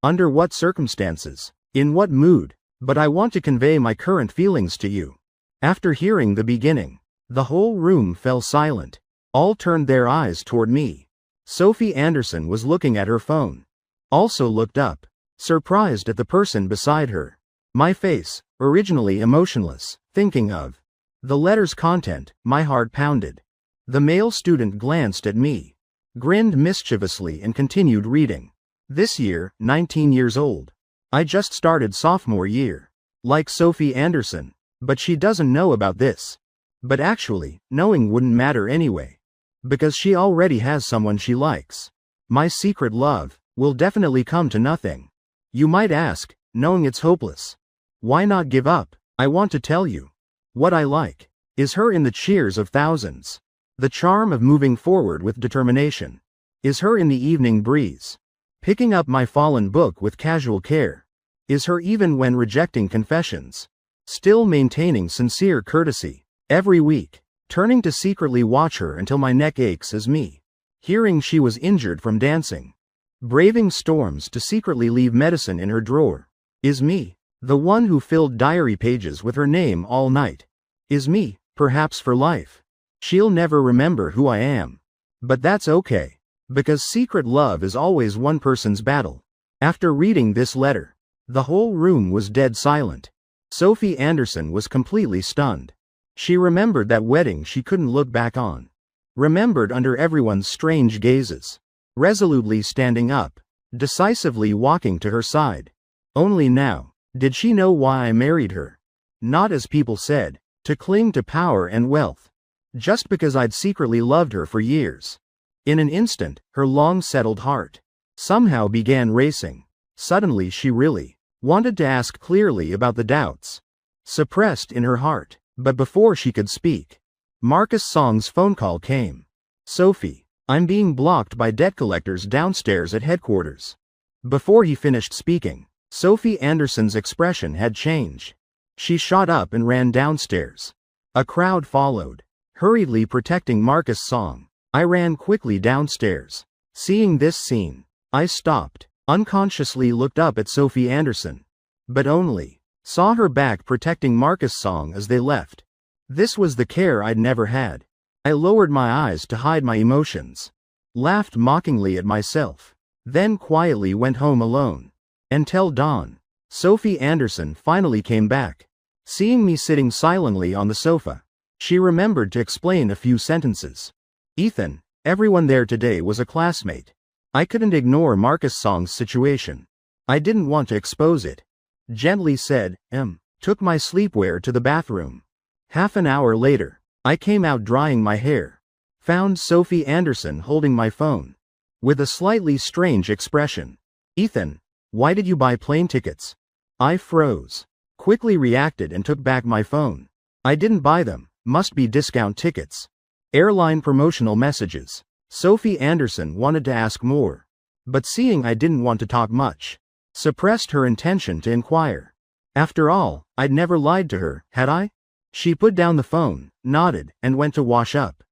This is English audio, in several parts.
Under what circumstances? In what mood? But I want to convey my current feelings to you. After hearing the beginning, the whole room fell silent. All turned their eyes toward me. Sophie Anderson was looking at her phone. Also looked up, surprised at the person beside her. My face, originally emotionless, thinking of the letter's content, my heart pounded. The male student glanced at me, grinned mischievously and continued reading. This year, 19 years old. I just started sophomore year. Like Sophie Anderson. But she doesn't know about this. But actually, knowing wouldn't matter anyway. Because she already has someone she likes. My secret love will definitely come to nothing. You might ask, knowing it's hopeless. Why not give up? I want to tell you. What I like is her in the cheers of thousands. The charm of moving forward with determination. Is her in the evening breeze. Picking up my fallen book with casual care. Is her even when rejecting confessions. Still maintaining sincere courtesy. Every week. Turning to secretly watch her until my neck aches is me. Hearing she was injured from dancing. Braving storms to secretly leave medicine in her drawer. Is me. The one who filled diary pages with her name all night. Is me, perhaps for life. She'll never remember who I am. But that's okay. Because secret love is always one person's battle. After reading this letter, the whole room was dead silent. Sophie Anderson was completely stunned. She remembered that wedding she couldn't look back on. Remembered under everyone's strange gazes. Resolutely standing up. Decisively walking to her side. Only now did she know why I married her. Not as people said, to cling to power and wealth. Just because I'd secretly loved her for years. In an instant, her long-settled heart somehow began racing. Suddenly she really wanted to ask clearly about the doubts suppressed in her heart. But before she could speak, Marcus Song's phone call came. Sophie, I'm being blocked by debt collectors downstairs at headquarters. Before he finished speaking, Sophie Anderson's expression had changed. She shot up and ran downstairs. A crowd followed, hurriedly protecting Marcus Song. I ran quickly downstairs. Seeing this scene, I stopped, unconsciously looked up at Sophie Anderson. But only saw her back protecting Marcus Song as they left. This was the care I'd never had. I lowered my eyes to hide my emotions. Laughed mockingly at myself. Then quietly went home alone. Until dawn. Sophie Anderson finally came back. Seeing me sitting silently on the sofa, she remembered to explain a few sentences. Ethan, everyone there today was a classmate. I couldn't ignore Marcus Song's situation. I didn't want to expose it. Gently said, took my sleepwear to the bathroom. Half an hour later, I came out drying my hair. Found Sophie Anderson holding my phone. With a slightly strange expression. Ethan, why did you buy plane tickets? I froze. Quickly reacted and took back my phone. I didn't buy them, must be discount tickets. Airline promotional messages. Sophie Anderson wanted to ask more. But seeing I didn't want to talk much, suppressed her intention to inquire. After all, I'd never lied to her, had I? She put down the phone, nodded, and went to wash up.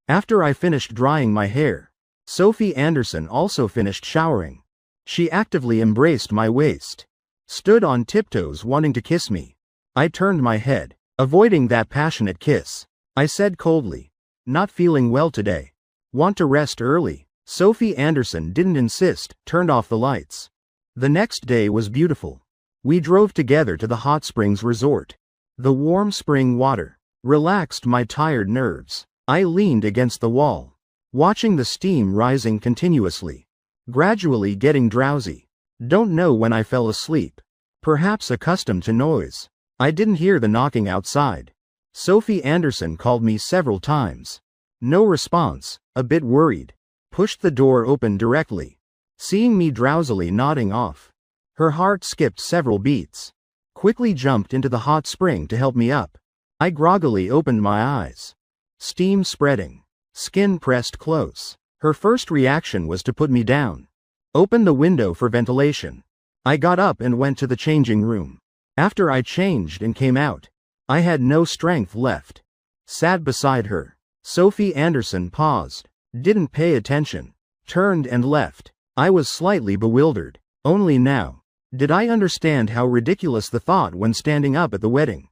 After I finished drying my hair, Sophie Anderson also finished showering. She actively embraced my waist. Stood on tiptoes wanting to kiss me. I turned my head, avoiding that passionate kiss. I said coldly, not feeling well today. Want to rest early? Sophie Anderson didn't insist, turned off the lights. The next day was beautiful. We drove together to the hot springs resort. The warm spring water relaxed my tired nerves. I leaned against the wall, watching the steam rising continuously. Gradually getting drowsy. Don't know when I fell asleep. Perhaps accustomed to noise. I didn't hear the knocking outside. Sophie Anderson called me several times. No response, a bit worried. Pushed the door open directly. Seeing me drowsily nodding off. Her heart skipped several beats. Quickly jumped into the hot spring to help me up. I groggily opened my eyes. Steam spreading. Skin pressed close. Her first reaction was to put me down. Open the window for ventilation. I got up and went to the changing room. After I changed and came out, I had no strength left. Sat beside her. Sophie Anderson paused. Didn't pay attention. Turned and left. I was slightly bewildered. Only now did I understand how ridiculous the thought when standing up at the wedding.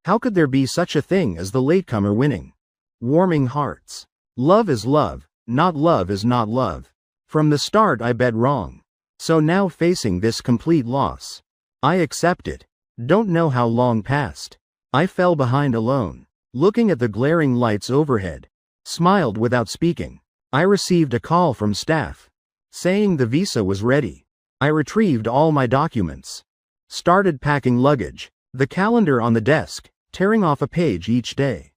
How could there be such a thing as the latecomer winning? Warming hearts. Love is love, not love is not love. From the start I bet wrong. So now facing this complete loss, I accept it. Don't know how long passed. I fell behind alone, looking at the glaring lights overhead. Smiled without speaking. I received a call from staff, saying the visa was ready. I retrieved all my documents. Started packing luggage. The calendar on the desk, tearing off a page each day.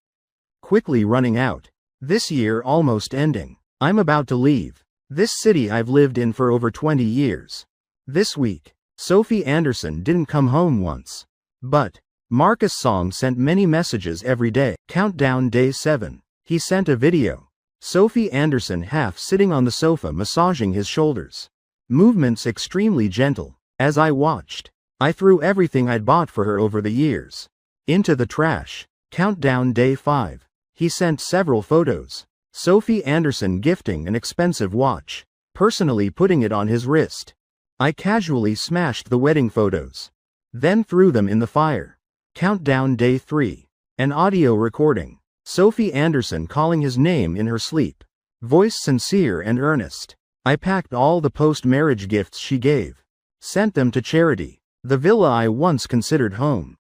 Quickly running out. This year almost ending. I'm about to leave. This city I've lived in for over 20 years. This week, Sophie Anderson didn't come home once. But Marcus Song sent many messages every day. Countdown day 7. He sent a video. Sophie Anderson half sitting on the sofa massaging his shoulders. Movements extremely gentle. As I watched, I threw everything I'd bought for her over the years into the trash. Countdown day 5. He sent several photos. Sophie Anderson gifting an expensive watch, personally putting it on his wrist. I casually smashed the wedding photos, then threw them in the fire. Countdown day 3. An audio recording. Sophie Anderson calling his name in her sleep. Voice sincere and earnest. I packed all the post-marriage gifts she gave. Sent them to charity. The villa I once considered home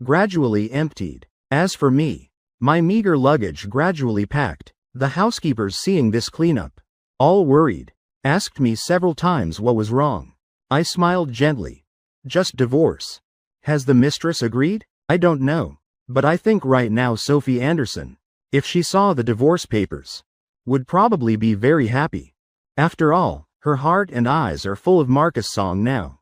gradually emptied. As for me, my meager luggage gradually packed. The housekeepers, seeing this cleanup, all worried, asked me several times what was wrong. I smiled gently. Just divorce. Has the mistress agreed? I don't know. But I think right now Sophie Anderson, if she saw the divorce papers, would probably be very happy. After all, her heart and eyes are full of Marcus Song now.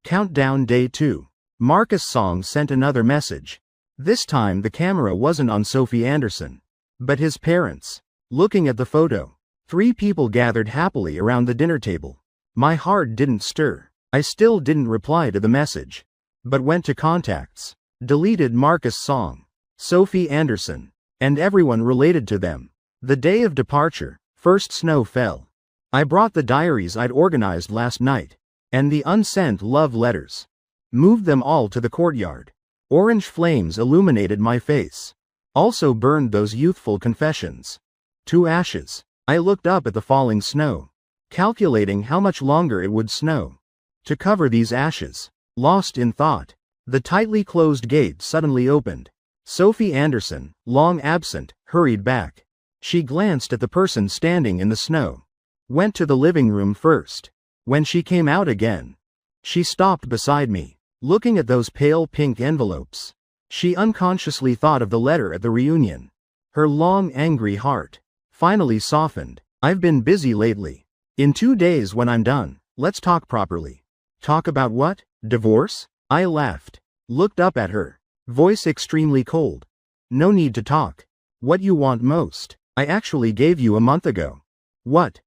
Countdown day 2. Marcus Song sent another message. This time the camera wasn't on Sophie Anderson, but his parents. Looking at the photo, 3 people gathered happily around the dinner table. My heart didn't stir. I still didn't reply to the message, but went to contacts. Deleted Marcus Song, Sophie Anderson, and everyone related to them. The day of departure, first snow fell. I brought the diaries I'd organized last night, and the unsent love letters. Moved them all to the courtyard. Orange flames illuminated my face. Also burned those youthful confessions to ashes. I looked up at the falling snow, calculating how much longer it would snow to cover these ashes. Lost in thought, the tightly closed gate suddenly opened. Sophie Anderson, long absent, hurried back. She glanced at the person standing in the snow. Went to the living room first. When she came out again, she stopped beside me, looking at those pale pink envelopes. She unconsciously thought of the letter at the reunion. Her long, angry heart finally softened. I've been busy lately. In 2 days when I'm done, let's talk properly. Talk about what? Divorce? I laughed. Looked up at her. Voice extremely cold. No need to talk. What you want most, I actually gave you a month ago. What?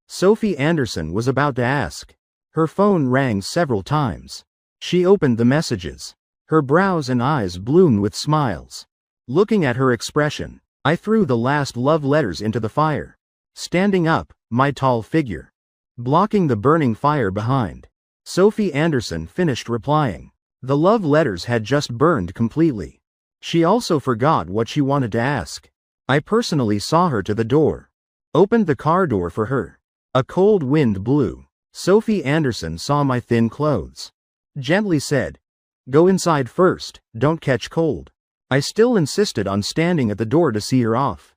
Sophie Anderson was about to ask. Her phone rang several times. She opened the messages. Her brows and eyes bloomed with smiles. Looking at her expression, I threw the last love letters into the fire. Standing up, my tall figure blocking the burning fire behind. Sophie Anderson finished replying. The love letters had just burned completely. She also forgot what she wanted to ask. I personally saw her to the door. Opened the car door for her. A cold wind blew. Sophie Anderson saw my thin clothes. Gently said, "Go inside first, don't catch cold." I still insisted on standing at the door to see her off.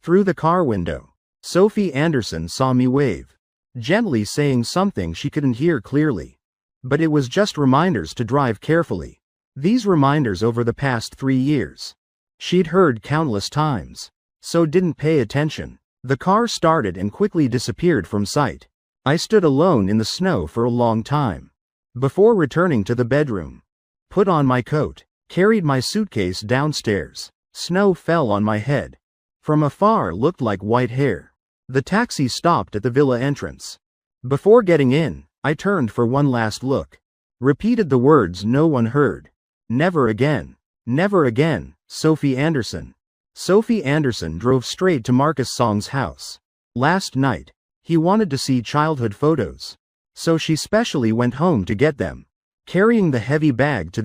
Through the car window, Sophie Anderson saw me wave, gently saying something she couldn't hear clearly. But it was just reminders to drive carefully. These reminders over the past 3 years. She'd heard countless times, so didn't pay attention. The car started and quickly disappeared from sight. I stood alone in the snow for a long time. Before returning to the bedroom, put on my coat, carried my suitcase downstairs. Snow fell on my head. From afar looked like white hair. The taxi stopped at the villa entrance. Before getting in, I turned for one last look. Repeated the words no one heard. Never again. Never again, Sophie Anderson. Sophie Anderson drove straight to Marcus Song's house. Last night, he wanted to see childhood photos. so she specially went home to get them. Carrying the heavy bag to